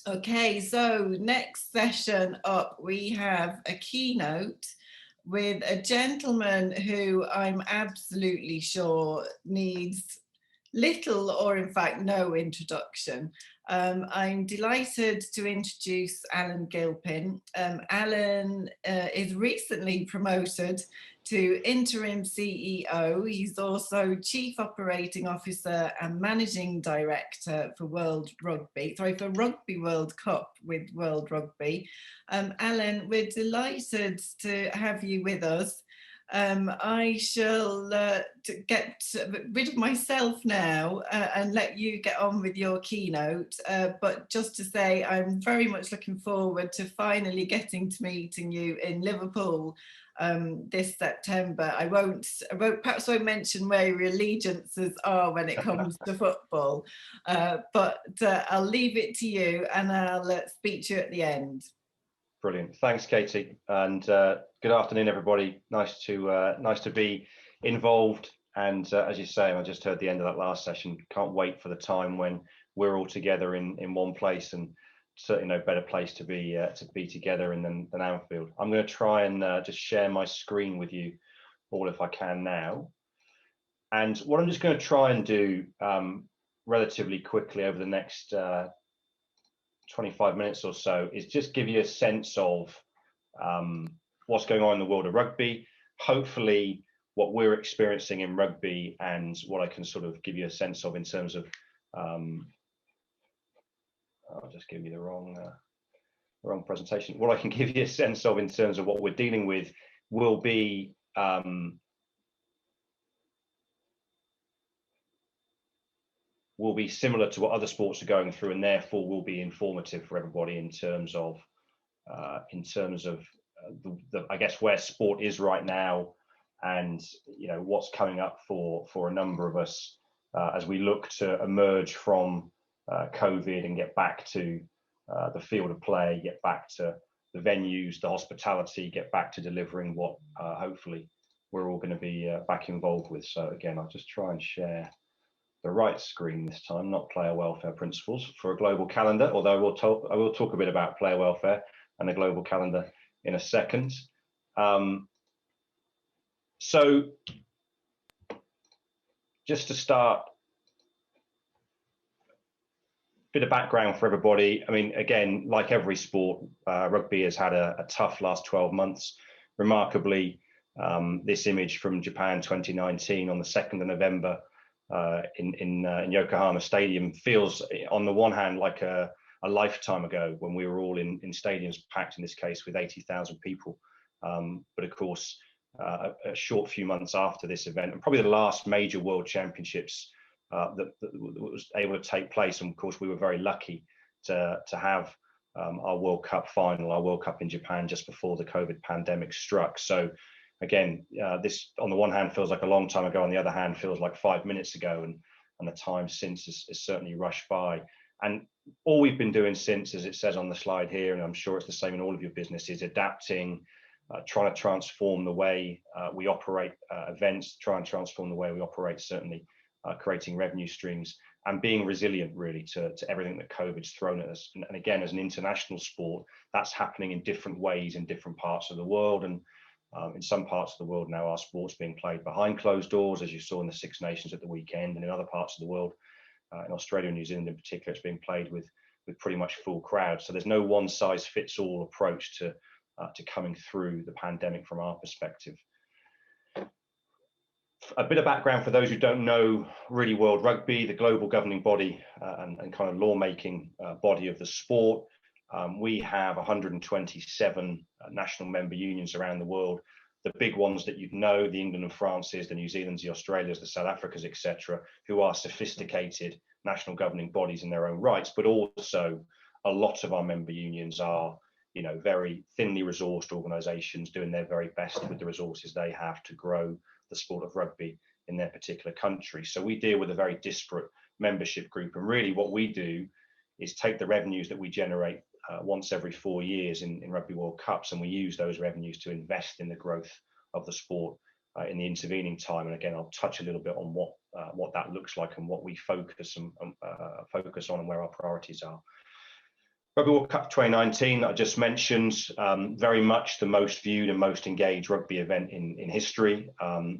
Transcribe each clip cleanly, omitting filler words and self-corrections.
Okay, so next session up, we have a keynote with a gentleman who I'm absolutely sure needs little or in fact no introduction. I'm delighted to introduce Alan Gilpin. Alan is recently promoted to Interim CEO. He's also Chief Operating Officer and Managing Director for Rugby World Cup with World Rugby. Alan, we're delighted to have you with us. I shall get rid of myself now and let you get on with your keynote. But just to say, I'm very much looking forward to finally getting to meeting you in Liverpool this September. Perhaps won't mention where your allegiances are when it comes to football, but I'll leave it to you and I'll speak to you at the end. Brilliant. Thanks, Katie, and good afternoon, everybody. Nice to be involved. And as you say, I just heard the end of that last session. Can't wait for the time when we're all together in one place, and certainly no better place to be together than Anfield. I'm going to try and just share my screen with you all if I can now. And what I'm just going to try and do relatively quickly over the next 25 minutes or so is just give you a sense of what's going on in the world of rugby, hopefully what we're experiencing in rugby, and what I can sort of give you a sense of in terms of I'll just give you the wrong presentation. What I can give you a sense of in terms of what we're dealing with will be similar to what other sports are going through, and therefore will be informative for everybody in terms of the I guess where sport is right now, and what's coming up for a number of us as we look to emerge from COVID and get back to the field of play, get back to the venues, the hospitality, get back to delivering what hopefully we're all going to be back involved with. So again, I'll just try and share the right screen this time, not player welfare principles for a global calendar, although I will talk a bit about player welfare and the global calendar in a second. So just to start, bit of background for everybody. I mean, again, like every sport, rugby has had a tough last 12 months. Remarkably, this image from Japan 2019 on the 2nd of November in Yokohama Stadium feels, on the one hand, like a lifetime ago when we were all in stadiums packed, in this case with 80,000 people. But of course, a short few months after this event, and probably the last major World Championships that was able to take place, and of course we were very lucky to have our World Cup final, our World Cup in Japan, just before the COVID pandemic struck. So again, this on the one hand feels like a long time ago, on the other hand feels like 5 minutes ago, and the time since is certainly rushed by. And all we've been doing since, as it says on the slide here, and I'm sure it's the same in all of your businesses, adapting, trying to transform the way we operate events, try and transform the way we operate, certainly creating revenue streams, and being resilient really to everything that COVID's thrown at us. And again, as an international sport, that's happening in different ways in different parts of the world. And in some parts of the world now, our sport's being played behind closed doors, as you saw in the Six Nations at the weekend, and in other parts of the world, in Australia and New Zealand in particular, it's being played with pretty much full crowds. So there's no one size fits all approach to coming through the pandemic from our perspective. A bit of background for those who don't know really World Rugby, the global governing body and kind of lawmaking body of the sport. We have 127 national member unions around the world. The big ones that you'd know, the England and France's, the New Zealand's, the Australia's, the South Africa's, etc., who are sophisticated national governing bodies in their own rights, but also a lot of our member unions are, very thinly resourced organisations doing their very best with the resources they have to grow the sport of rugby in their particular country. So we deal with a very disparate membership group, and really what we do is take the revenues that we generate once every 4 years in Rugby World Cups, and we use those revenues to invest in the growth of the sport in the intervening time. And again, I'll touch a little bit on what that looks like and what we focus on and where our priorities are. Rugby World Cup 2019 that I just mentioned, very much the most viewed and most engaged rugby event in history,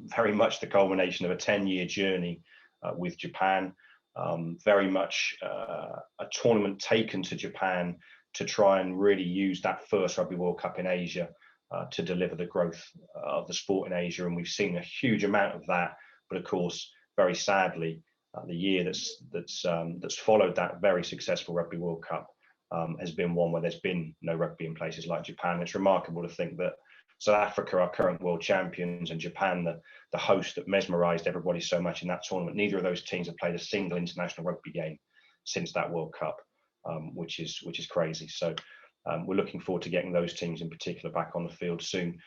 very much the culmination of a 10-year journey with Japan, very much a tournament taken to Japan to try and really use that first Rugby World Cup in Asia to deliver the growth of the sport in Asia. And we've seen a huge amount of that, but of course, very sadly, the year that's followed that very successful Rugby World Cup has been one where there's been no rugby in places like Japan. It's remarkable to think that South Africa, our current world champions, and Japan, the host that mesmerised everybody so much in that tournament, neither of those teams have played a single international rugby game since that World Cup, which is crazy. So we're looking forward to getting those teams in particular back on the field soon.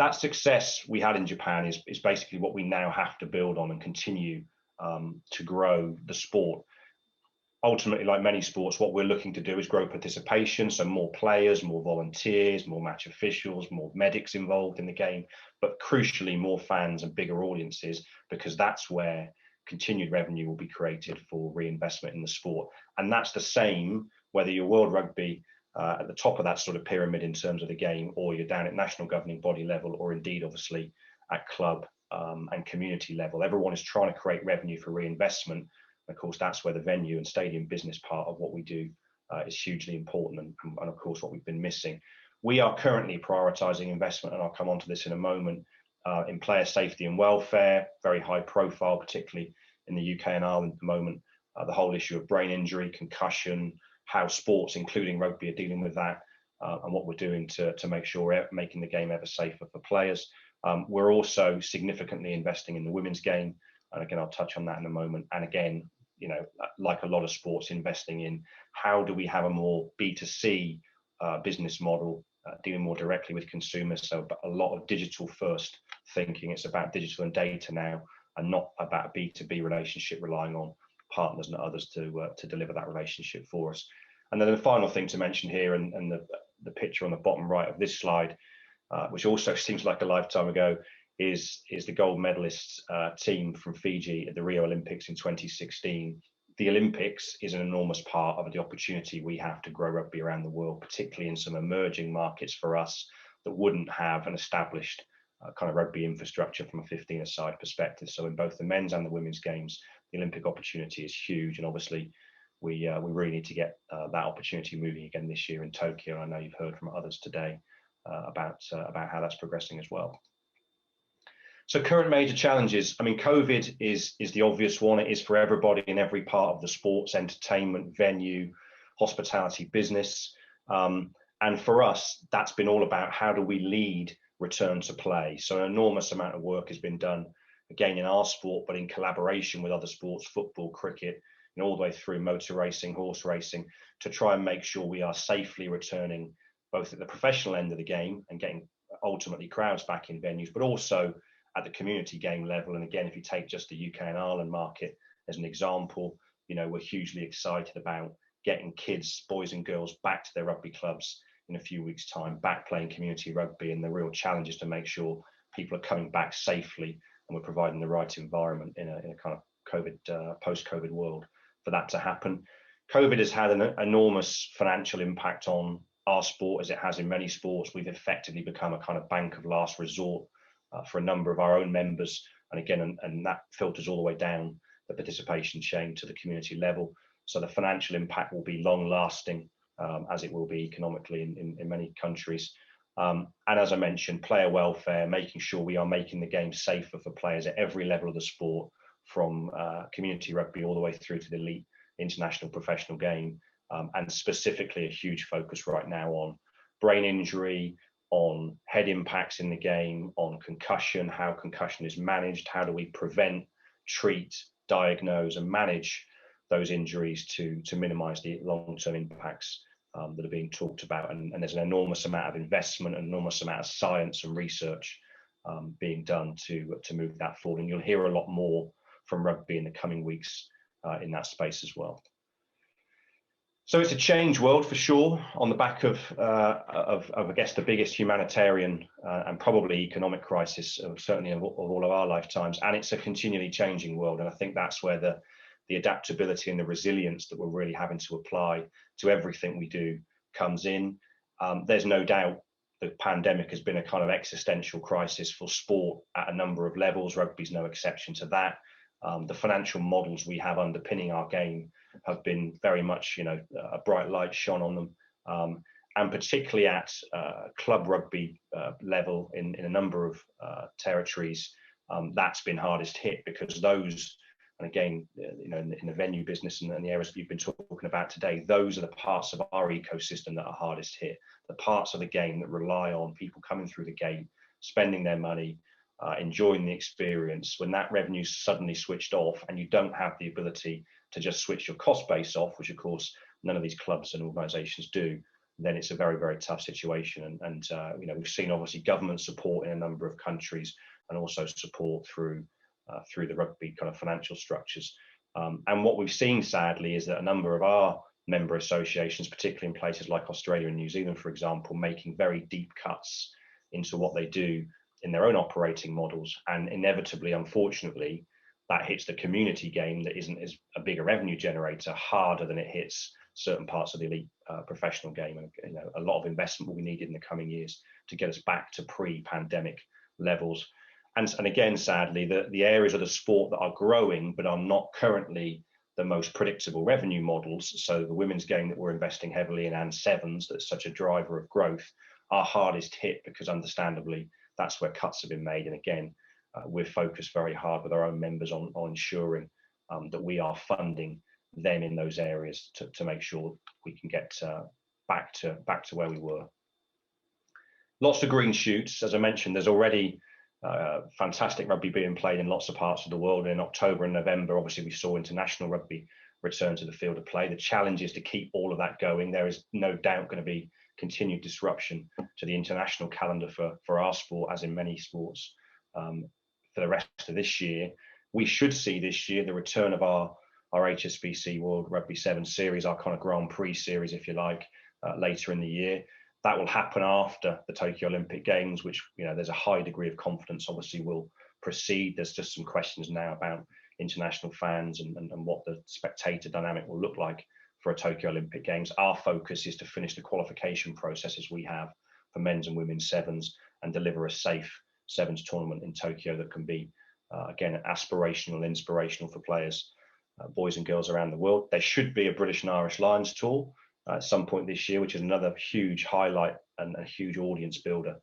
That success we had in Japan is basically what we now have to build on and continue to grow the sport. Ultimately, like many sports, what we're looking to do is grow participation, so more players, more volunteers, more match officials, more medics involved in the game, but crucially more fans and bigger audiences, because that's where continued revenue will be created for reinvestment in the sport. And that's the same whether you're World Rugby at the top of that sort of pyramid in terms of the game, or you're down at national governing body level, or indeed obviously at club and community level. Everyone is trying to create revenue for reinvestment. Of course, that's where the venue and stadium business part of what we do is hugely important, and of course what we've been missing. We are currently prioritising investment, and I'll come on to this in a moment, in player safety and welfare, very high profile, particularly in the UK and Ireland at the moment. The whole issue of brain injury, concussion, how sports, including rugby, are dealing with that, and what we're doing to make sure we're making the game ever safer for players. We're also significantly investing in the women's game, and again, I'll touch on that in a moment. And again, you know, like a lot of sports, investing in how do we have a more B2C business model, dealing more directly with consumers. So a lot of digital first thinking. It's about digital and data now, and not about a B2B relationship relying on partners and others to deliver that relationship for us. And then the final thing to mention here, and the picture on the bottom right of this slide, which also seems like a lifetime ago, is the gold medalist team from Fiji at the Rio Olympics in 2016. The Olympics is an enormous part of the opportunity we have to grow rugby around the world, particularly in some emerging markets for us that wouldn't have an established kind of rugby infrastructure from a 15-a-side perspective. So in both the men's and the women's games, the Olympic opportunity is huge, and obviously we really need to get that opportunity moving again this year in Tokyo. I know you've heard from others today about how that's progressing as well. So current major challenges. I mean, COVID is the obvious one. It is for everybody in every part of the sports, entertainment, venue, hospitality business. And for us, that's been all about how do we lead return to play. So an enormous amount of work has been done, again, in our sport, but in collaboration with other sports, football, cricket, and all the way through motor racing, horse racing, to try and make sure we are safely returning both at the professional end of the game and getting ultimately crowds back in venues, but also at the community game level. And again, if you take just the UK and Ireland market as an example, you know, we're hugely excited about getting kids, boys and girls, back to their rugby clubs in a few weeks' time, back playing community rugby. And the real challenge is to make sure people are coming back safely, and we're providing the right environment in a kind of COVID, post-COVID world for that to happen. COVID has had an enormous financial impact on our sport, as it has in many sports. We've effectively become a kind of bank of last resort for a number of our own members, and again, and that filters all the way down the participation chain to the community level. So the financial impact will be long lasting, as it will be economically in many countries. And as I mentioned, player welfare, making sure we are making the game safer for players at every level of the sport, from community rugby all the way through to the elite international professional game, and specifically a huge focus right now on brain injury, on head impacts in the game, on concussion, how concussion is managed, how do we prevent, treat, diagnose and manage those injuries to minimize the long-term impacts that are being talked about. And there's an enormous amount of investment, an enormous amount of science and research being done to move that forward. And you'll hear a lot more from rugby in the coming weeks in that space as well. So it's a changed world for sure, on the back of I guess the biggest humanitarian and probably economic crisis certainly of all of our lifetimes, and it's a continually changing world. And I think that's where the the adaptability and the resilience that we're really having to apply to everything we do comes in. There's no doubt the pandemic has been a kind of existential crisis for sport at a number of levels. Rugby's no exception to that. The financial models we have underpinning our game have been very much, a bright light shone on them. And particularly at club rugby level in a number of territories, that's been hardest hit, because those, and again, in the venue business and the areas that you've been talking about today, those are the parts of our ecosystem that are hardest hit. The parts of the game that rely on people coming through the game, spending their money, enjoying the experience. When that revenue's suddenly switched off and you don't have the ability to just switch your cost base off, which of course none of these clubs and organisations do, then it's a very, very tough situation. And we've seen obviously government support in a number of countries, and also support through the rugby kind of financial structures. And what we've seen, sadly, is that a number of our member associations, particularly in places like Australia and New Zealand, for example, making very deep cuts into what they do in their own operating models. And inevitably, unfortunately, that hits the community game that isn't as a bigger revenue generator harder than it hits certain parts of the elite professional game. And a lot of investment will be needed in the coming years to get us back to pre-pandemic levels. And again, sadly, the areas of the sport that are growing but are not currently the most predictable revenue models, so the women's game that we're investing heavily in, and sevens, that's such a driver of growth, are hardest hit, because understandably that's where cuts have been made. And again, we're focused very hard with our own members on ensuring that we are funding them in those areas to make sure we can get back to where we were. Lots of green shoots. As I mentioned, there's already fantastic rugby being played in lots of parts of the world. In October and November, obviously, we saw international rugby return to the field of play. The challenge is to keep all of that going. There is no doubt going to be continued disruption to the international calendar for our sport, as in many sports, for the rest of this year. We should see this year the return of our HSBC World Rugby 7 series, our kind of Grand Prix series, if you like, later in the year. That will happen after the Tokyo Olympic Games, which, there's a high degree of confidence obviously will proceed. There's just some questions now about international fans and what the spectator dynamic will look like for a Tokyo Olympic Games. Our focus is to finish the qualification processes we have for men's and women's sevens and deliver a safe sevens tournament in Tokyo that can be, again, aspirational, inspirational for players, boys and girls around the world. There should be a British and Irish Lions tour at some point this year, which is another huge highlight and a huge audience builder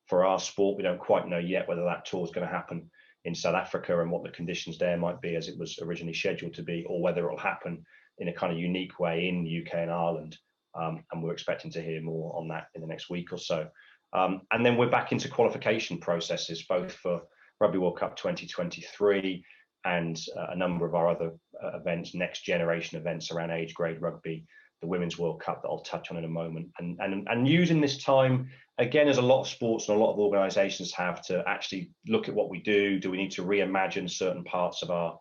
for our sport. We don't quite know yet whether that tour is going to happen in South Africa and what the conditions there might be as it was originally scheduled to be, or whether it'll happen in a kind of unique way in the UK and Ireland. And we're expecting to hear more on that in the next week or so. And then we're back into qualification processes, both for Rugby World Cup 2023 and a number of our other events, next generation events around age grade rugby, the Women's World Cup that I'll touch on in a moment, and using this time, again, as a lot of sports and a lot of organisations have, to actually look at what we do. Do we need to reimagine certain parts of our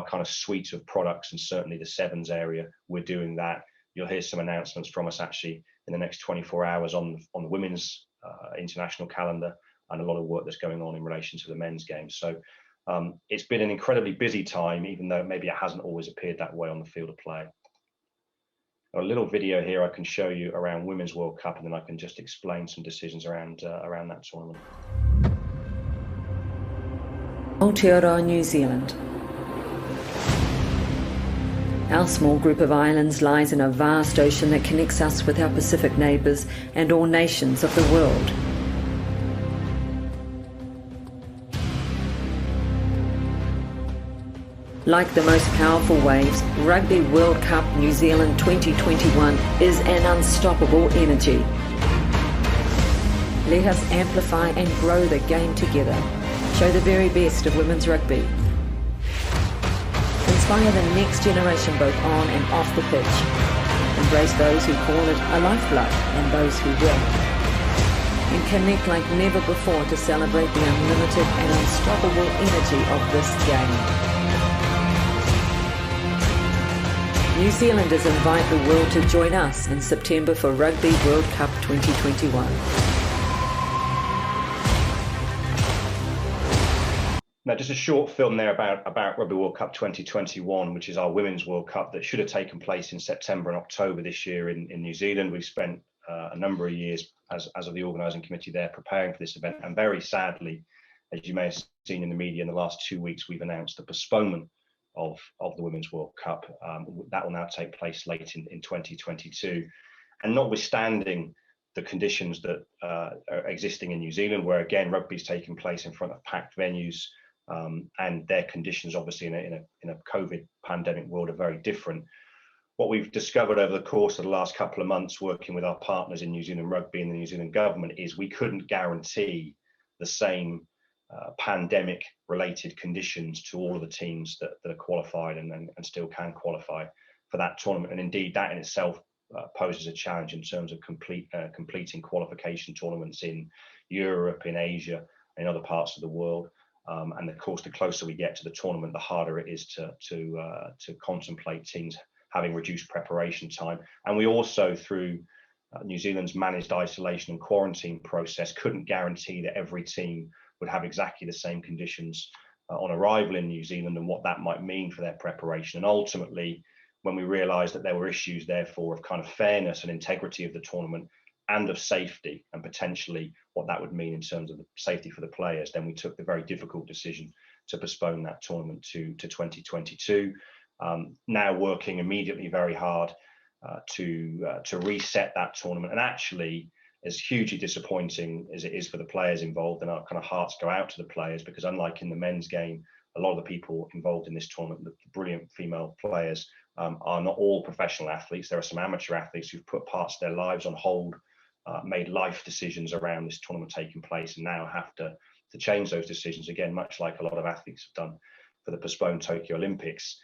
kind of suite of products? And certainly the sevens area, we're doing that. You'll hear some announcements from us actually in the next 24 hours on the women's international calendar, and a lot of work that's going on in relation to the men's game. So it's been an incredibly busy time, even though maybe it hasn't always appeared that way on the field of play. A little video here I can show you around Women's World Cup, and then I can just explain some decisions around that tournament. Aotearoa, New Zealand. Our small group of islands lies in a vast ocean that connects us with our Pacific neighbours and all nations of the world. Like the most powerful waves, Rugby World Cup New Zealand 2021 is an unstoppable energy. Let us amplify and grow the game together. Show the very best of women's rugby. Inspire the next generation both on and off the pitch. Embrace those who call it a lifeblood and those who will. And connect like never before to celebrate the unlimited and unstoppable energy of this game. New Zealanders invite the world to join us in September for Rugby World Cup 2021. Now, just a short film there about Rugby World Cup 2021, which is our Women's World Cup that should have taken place in September and October this year in New Zealand. We've spent a number of years as of the organising committee there preparing for this event, and very sadly, as you may have seen in the media in the last 2 weeks, we've announced the postponement of the Women's World Cup. That will now take place late in 2022. And notwithstanding the conditions that are existing in New Zealand, where again rugby's taking place in front of packed venues, and their conditions obviously in a COVID pandemic world are very different. What we've discovered over the course of the last couple of months working with our partners in New Zealand Rugby and the New Zealand government is we couldn't guarantee the same pandemic related conditions to all of the teams that are qualified and still can qualify for that tournament. And indeed that in itself poses a challenge in terms of completing qualification tournaments in Europe, in Asia, in other parts of the world. And of course, the closer we get to the tournament, the harder it is to contemplate teams having reduced preparation time. And we also, through New Zealand's managed isolation and quarantine process, couldn't guarantee that every team would have exactly the same conditions on arrival in New Zealand and what that might mean for their preparation. And ultimately, when we realised that there were issues, therefore, of kind of fairness and integrity of the tournament and of safety and potentially what that would mean in terms of the safety for the players, then we took the very difficult decision to postpone that tournament to 2022. Now working immediately very hard to reset that tournament. And actually, as hugely disappointing as it is for the players involved, and our kind of hearts go out to the players, because unlike in the men's game, a lot of the people involved in this tournament, the brilliant female players, are not all professional athletes. There are some amateur athletes who've put parts of their lives on hold, made life decisions around this tournament taking place, and now have to change those decisions again, much like a lot of athletes have done for the postponed Tokyo Olympics.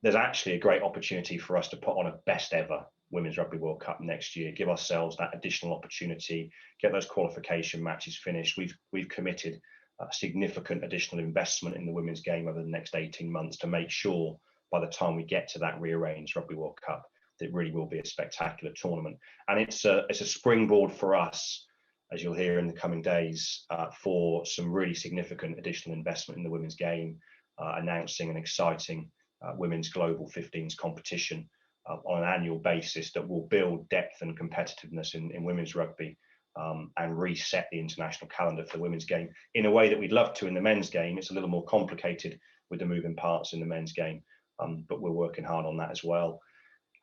There's actually a great opportunity for us to put on a best ever Women's Rugby World Cup next year, give ourselves that additional opportunity, get those qualification matches finished. We've committed a significant additional investment in the women's game over the next 18 months to make sure by the time we get to that rearranged Rugby World Cup, that it really will be a spectacular tournament. And it's a springboard for us, as you'll hear in the coming days, for some really significant additional investment in the women's game, announcing an exciting women's global 15s competition on an annual basis that will build depth and competitiveness in women's rugby, and reset the international calendar for the women's game in a way that we'd love to in the men's game. It's a little more complicated with the moving parts in the men's game, but we're working hard on that as well.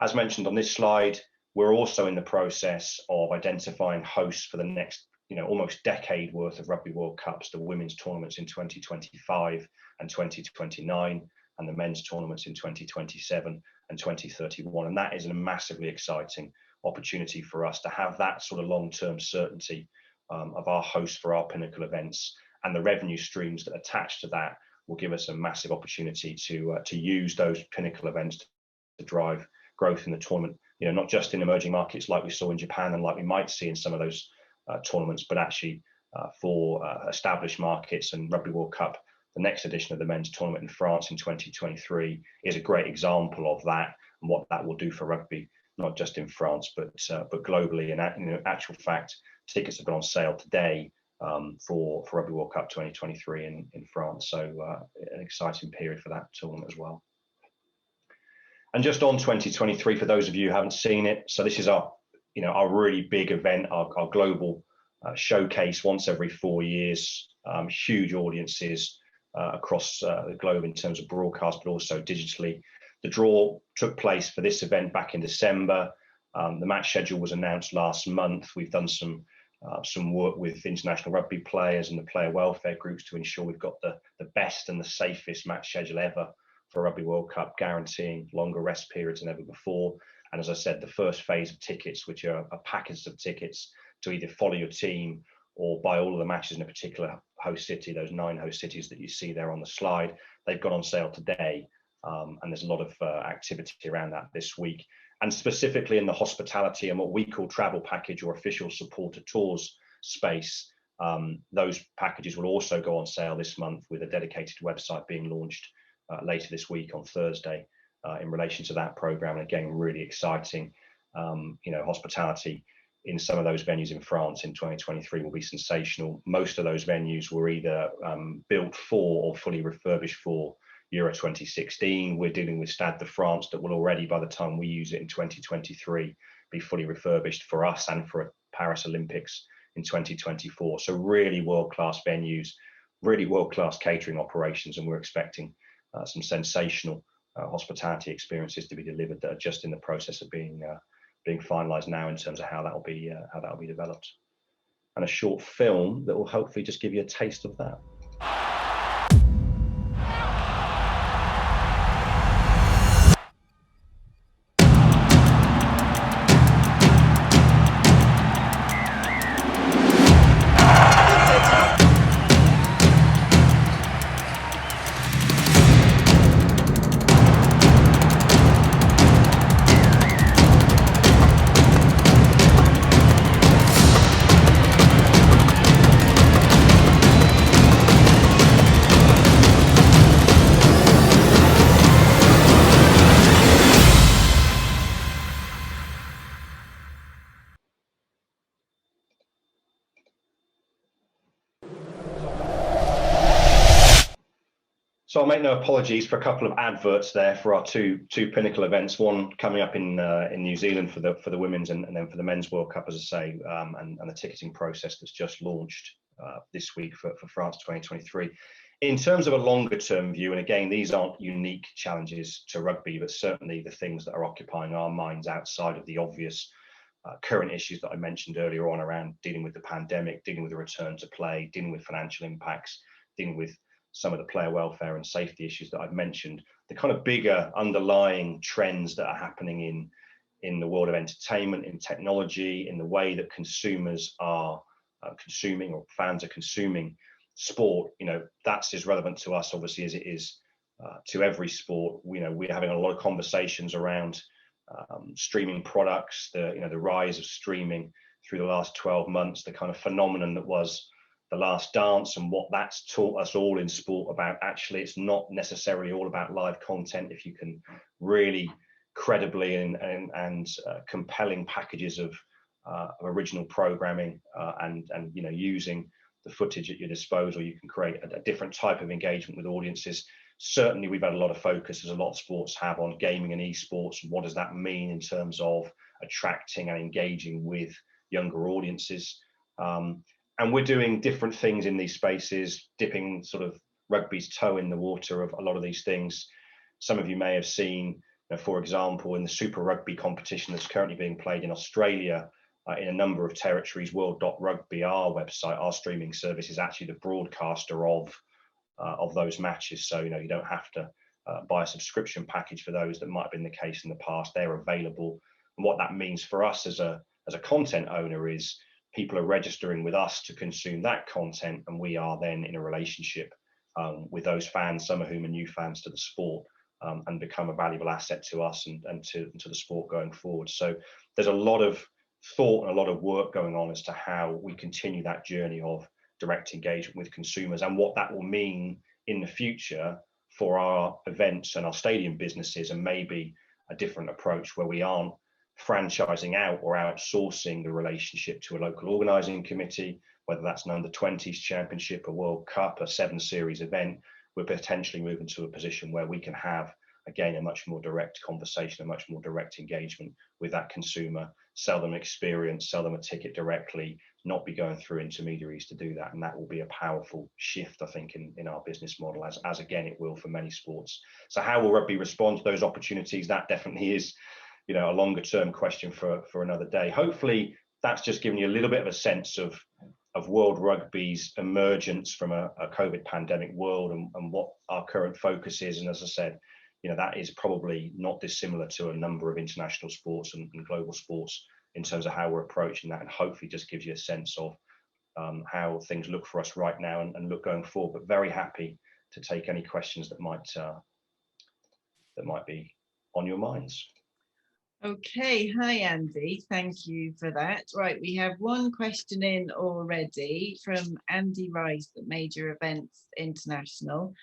As mentioned on this slide, we're also in the process of identifying hosts for the next, almost decade worth of Rugby World Cups, the women's tournaments in 2025 and 2029, and the men's tournaments in 2027 and 2031. And that is a massively exciting opportunity for us to have that sort of long-term certainty of our hosts for our pinnacle events, and the revenue streams that attach to that will give us a massive opportunity to use those pinnacle events to drive growth in the tournament, not just in emerging markets like we saw in Japan and like we might see in some of those tournaments, but actually for established markets. And Rugby World Cup, the next edition of the men's tournament in France in 2023, is a great example of that and what that will do for rugby, not just in France, but globally. And in actual fact, tickets have been on sale today for Rugby World Cup 2023 in France. So an exciting period for that tournament as well. And just on 2023, for those of you who haven't seen it, so this is our really big event, our global showcase once every 4 years, huge audiences across the globe in terms of broadcast, but also digitally. The draw took place for this event back in December. The match schedule was announced last month. We've done some work with international rugby players and the player welfare groups to ensure we've got the best and the safest match schedule ever for Rugby World Cup, guaranteeing longer rest periods than ever before. And as I said, the first phase of tickets, which are packages of tickets to either follow your team or buy all of the matches in a particular host city, those 9 host cities that you see there on the slide, they've gone on sale today. And there's a lot of activity around that this week. And specifically in the hospitality and what we call travel package or official supporter tours space, those packages will also go on sale this month, with a dedicated website being launched later this week on Thursday in relation to that program. And again, really exciting. Hospitality in some of those venues in France in 2023 will be sensational. Most of those venues were either built for or fully refurbished for Euro 2016. We're dealing with Stade de France that will already, by the time we use it in 2023, be fully refurbished for us and for Paris Olympics in 2024. So really world-class venues, really world-class catering operations, and we're expecting some sensational hospitality experiences to be delivered that are just in the process of being finalised now in terms of how that will be developed, and a short film that will hopefully just give you a taste of that. So I'll make no apologies for a couple of adverts there for our two pinnacle events. One coming up in New Zealand for the women's, and then for the men's World Cup, as I say, and the ticketing process that's just launched this week for France 2023. In terms of a longer term view, and again, these aren't unique challenges to rugby, but certainly the things that are occupying our minds outside of the obvious current issues that I mentioned earlier on around dealing with the pandemic, dealing with the return to play, dealing with financial impacts, dealing with some of the player welfare and safety issues that I've mentioned, the kind of bigger underlying trends that are happening in the world of entertainment, in technology, in the way that consumers are consuming, or fans are consuming sport, that's as relevant to us obviously as it is to every sport. We're having a lot of conversations around streaming products, the rise of streaming through the last 12 months, the kind of phenomenon that was The Last Dance, and what that's taught us all in sport about actually it's not necessarily all about live content. If you can really credibly and compelling packages of original programming and using the footage at your disposal, you can create a different type of engagement with audiences. Certainly we've had a lot of focus, as a lot of sports have, on gaming and esports. What does that mean in terms of attracting and engaging with younger audiences? And we're doing different things in these spaces, dipping sort of rugby's toe in the water of a lot of these things. Some of you may have seen, for example, in the Super Rugby competition that's currently being played in Australia, in a number of territories, World.Rugby, our website, our streaming service, is actually the broadcaster of those matches. So, you don't have to buy a subscription package for those that might have been the case in the past. They're available. And what that means for us as a content owner is people are registering with us to consume that content, and we are then in a relationship with those fans, some of whom are new fans to the sport, and become a valuable asset to us and to the sport going forward. So there's a lot of thought and a lot of work going on as to how we continue that journey of direct engagement with consumers, and what that will mean in the future for our events and our stadium businesses, and maybe a different approach where we aren't franchising out or outsourcing the relationship to a local organising committee, whether that's an under-20s championship, a World Cup, a 7-series event. We're potentially moving to a position where we can have, again, a much more direct conversation, a much more direct engagement with that consumer, sell them experience, sell them a ticket directly, not be going through intermediaries to do that. And that will be a powerful shift, I think, in our business model, as again, it will for many sports. So how will rugby respond to those opportunities? That definitely is a longer term question for another day. Hopefully that's just given you a little bit of a sense of World Rugby's emergence from a COVID pandemic world, and what our current focus is. And as I said, that is probably not dissimilar to a number of international sports and global sports in terms of how we're approaching that, and hopefully just gives you a sense of how things look for us right now and look going forward. But very happy to take any questions that might be on your minds. Okay, hi Andy, thank you for that. Right, we have one question in already from Andy Rice at Major Events International.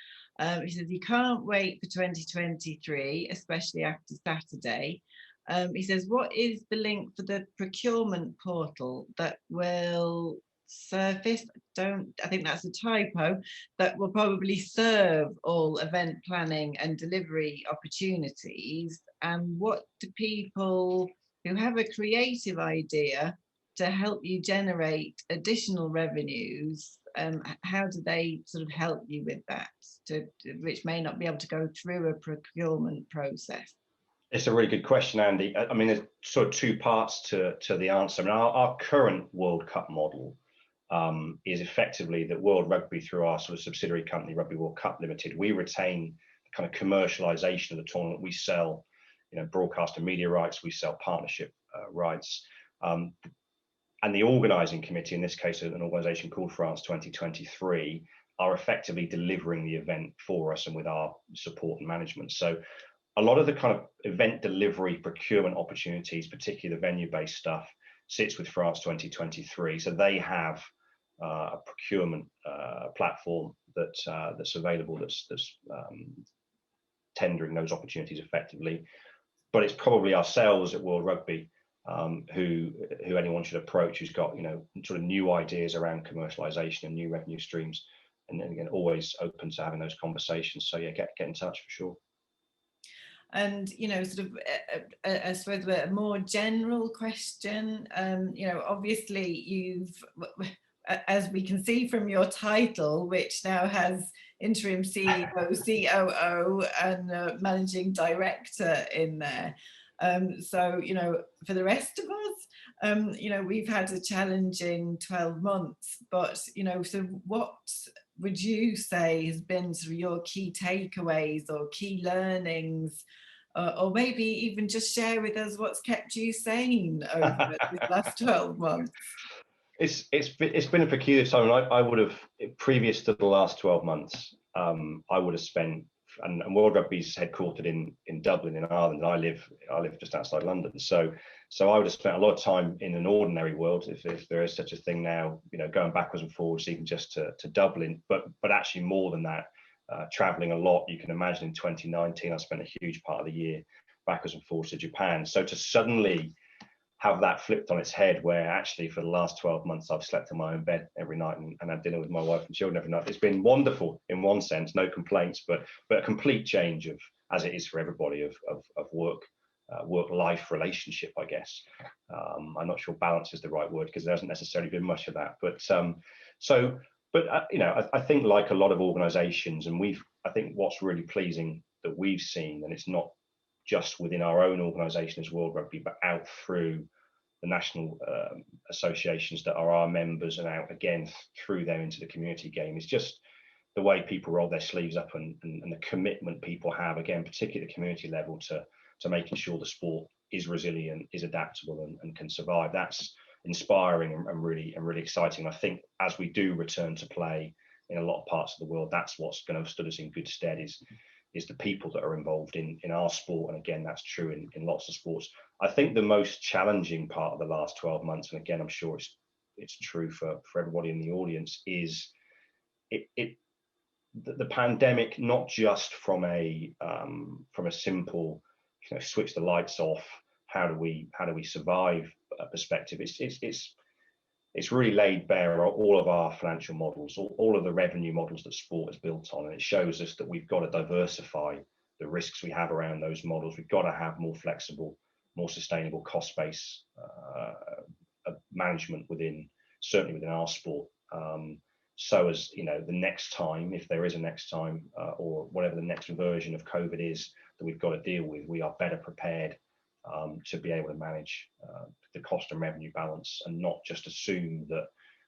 He says he can't wait for 2023, especially after Saturday. He says, what is the link for the procurement portal that will surface? I think that's a typo, that will probably serve all event planning and delivery opportunities. And what do people who have a creative idea to help you generate additional revenues, how do they sort of help you with that, which may not be able to go through a procurement process? It's a really good question, Andy. I mean, there's sort of two parts to the answer. I mean, our current World Cup model is effectively that World Rugby, through our sort of subsidiary company, Rugby World Cup Limited, we retain the kind of commercialization of the tournament. We sell, broadcast and media rights, we sell partnership rights. And the organising committee, in this case, an organisation called France 2023, are effectively delivering the event for us and with our support and management. So a lot of the kind of event delivery procurement opportunities, particularly the venue-based stuff, sits with France 2023. So they have a procurement platform that's available, that's tendering those opportunities effectively. But it's probably ourselves at World Rugby who anyone should approach who's got sort of new ideas around commercialization and new revenue streams, and then again always open to having those conversations. So yeah, get in touch for sure. And sort of I suppose a more general question, obviously you've, as we can see from your title, which now has interim CEO, COO and managing director in there. So, for the rest of us, we've had a challenging 12 months, but, so what would you say has been sort of your key takeaways or key learnings, or maybe even just share with us what's kept you sane over the last 12 months? It's been a peculiar time. I would have, previous to the last 12 months, I would have spent, and World Rugby is headquartered in Dublin in Ireland. I live just outside London, so I would have spent a lot of time in an ordinary world, if there is such a thing now, going backwards and forwards, even just to Dublin, but actually more than that, traveling a lot. You can imagine in 2019 I spent a huge part of the year backwards and forwards to Japan. So to suddenly have that flipped on its head, where actually for the last 12 months I've slept in my own bed every night and had dinner with my wife and children every night. It's been wonderful in one sense, no complaints, but a complete change of, as it is for everybody, of work-life relationship, I guess. I'm not sure balance is the right word, because there hasn't necessarily been much of that. But I think, like a lot of organisations, and I think what's really pleasing that we've seen, and it's not just within our own organisation as World Rugby, but out through the national associations that are our members and out again through them into the community game, is just the way people roll their sleeves up and the commitment people have, again, particularly at the community level, to making sure the sport is resilient, is adaptable and can survive. That's inspiring and really exciting. I think as we do return to play in a lot of parts of the world, that's what's going to have stood us in good stead, is the people that are involved in our sport. And again, that's true in lots of sports. I think the most challenging part of the last 12 months, and again, I'm sure it's true for everybody in the audience, is the pandemic, not just from a simple, switch the lights off, how do we survive perspective. It's really laid bare all of our financial models, all of the revenue models that sport is built on, and it shows us that we've got to diversify the risks we have around those models. We've got to have more flexible, more sustainable cost base management certainly within our sport. So as the next time, if there is a next time, or whatever the next version of COVID is that we've got to deal with, we are better prepared to be able to manage the cost and revenue balance, and not just assume that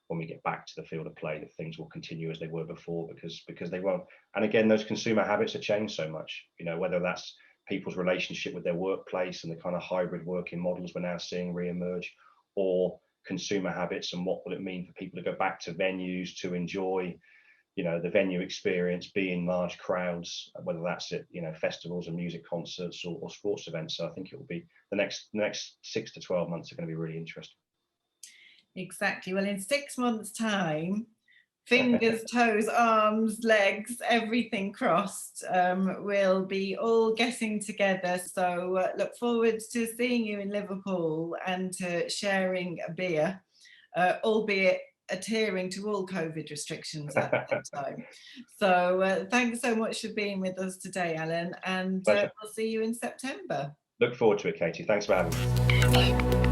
when we get back to the field of play that things will continue as they were before, because they won't. And again, those consumer habits have changed so much, whether that's people's relationship with their workplace and the kind of hybrid working models we're now seeing re-emerge, or consumer habits and what will it mean for people to go back to venues to enjoy the venue experience, be in large crowds, whether that's at festivals and music concerts or sports events. So I think it will be the next 6 to 12 months are going to be really interesting. Exactly. Well, in 6 months' time, fingers, toes, arms, legs, everything crossed. We'll be all getting together. So look forward to seeing you in Liverpool and to sharing a beer, albeit adhering to all COVID restrictions at that time. So thanks so much for being with us today, Alan, and we'll see you in September. Look forward to it, Katie. Thanks for having me.